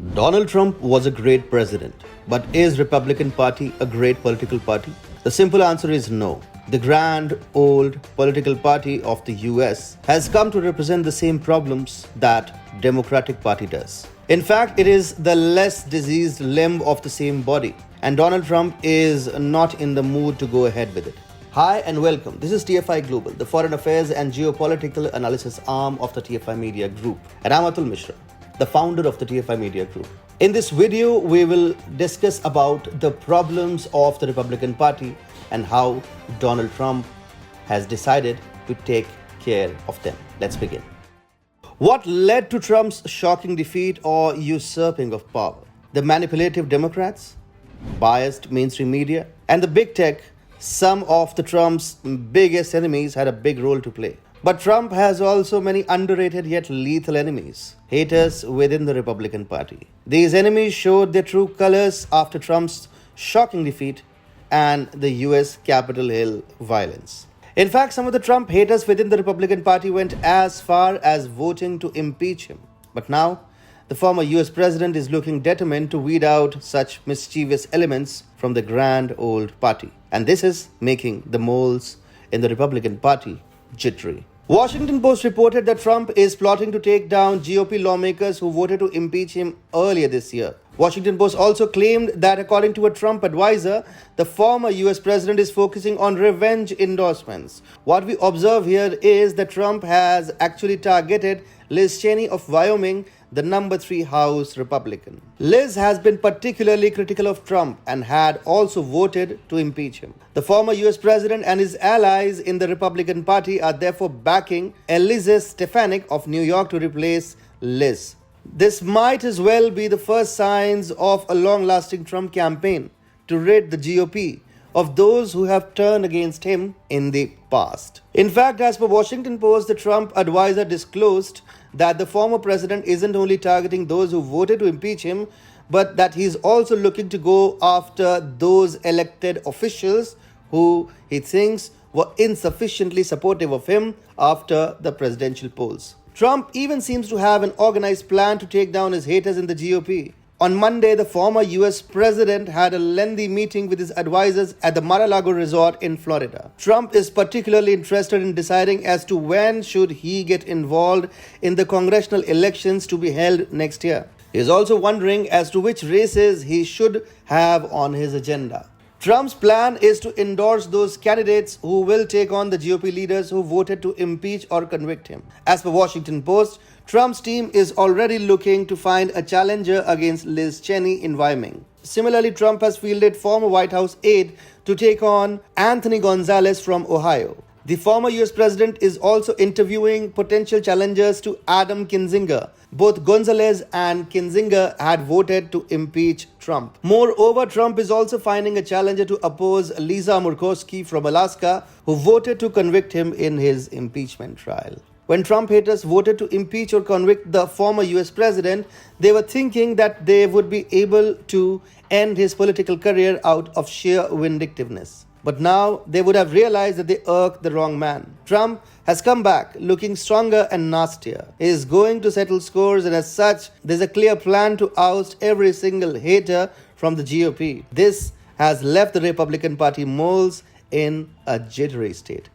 Donald Trump was a great president, but is Republican Party a great political party? The simple answer is no. The grand old political party of the US has come to represent the same problems that Democratic Party does. In fact, it is the less diseased limb of the same body, and Donald Trump is not in the mood to go ahead with it. Hi and welcome. This is TFI Global, the foreign affairs and geopolitical analysis arm of the TFI Media Group, and I'm Atul Mishra, the founder of the TFI Media Group. In this video, we will discuss about the problems of the Republican Party and how Donald Trump has decided to take care of them. Let's begin. What led to Trump's shocking defeat or usurping of power? The manipulative Democrats, biased mainstream media, and the big tech. Some of the Trump's biggest enemies had a big role to play. But Trump has also many underrated yet lethal enemies, haters within the Republican Party. These enemies showed their true colors after Trump's shocking defeat and the US Capitol Hill violence. In fact, some of the Trump haters within the Republican Party went as far as voting to impeach him. But now, the former US president is looking determined to weed out such mischievous elements from the grand old party. And this is making the moles in the Republican Party jittery. Washington Post reported that Trump is plotting to take down GOP lawmakers who voted to impeach him earlier this year. Washington Post also claimed that according to a Trump advisor, the former US president is focusing on revenge endorsements. What we observe here is that Trump has actually targeted Liz Cheney of Wyoming, the number 3 House Republican. Liz has been particularly critical of Trump and had also voted to impeach him. The former US president and his allies in the Republican Party are therefore backing Elizabeth Stefanik of New York to replace Liz. This might as well be the first signs of a long-lasting Trump campaign to rid the GOP of those who have turned against him in the past. In fact, as per Washington Post, the Trump advisor disclosed that the former president isn't only targeting those who voted to impeach him, but that he's also looking to go after those elected officials who he thinks were insufficiently supportive of him after the presidential polls. Trump even seems to have an organized plan to take down his haters in the GOP. On Monday, the former US president had a lengthy meeting with his advisors at the Mar-a-Lago resort in Florida. Trump is particularly interested in deciding as to when should he get involved in the congressional elections to be held next year. He is also wondering as to which races he should have on his agenda. Trump's plan is to endorse those candidates who will take on the GOP leaders who voted to impeach or convict him. As per Washington Post, Trump's team is already looking to find a challenger against Liz Cheney in Wyoming. Similarly, Trump has fielded former White House aide to take on Anthony Gonzalez from Ohio. The former US president is also interviewing potential challengers to Adam Kinzinger. Both Gonzalez and Kinzinger had voted to impeach Trump. Moreover, Trump is also finding a challenger to oppose Lisa Murkowski from Alaska, who voted to convict him in his impeachment trial. When Trump haters voted to impeach or convict the former US president, they were thinking that they would be able to end his political career out of sheer vindictiveness. But now they would have realized that they irked the wrong man. Trump has come back looking stronger and nastier. He is going to settle scores, and as such, there's a clear plan to oust every single hater from the GOP. This has left the Republican Party moles in a jittery state.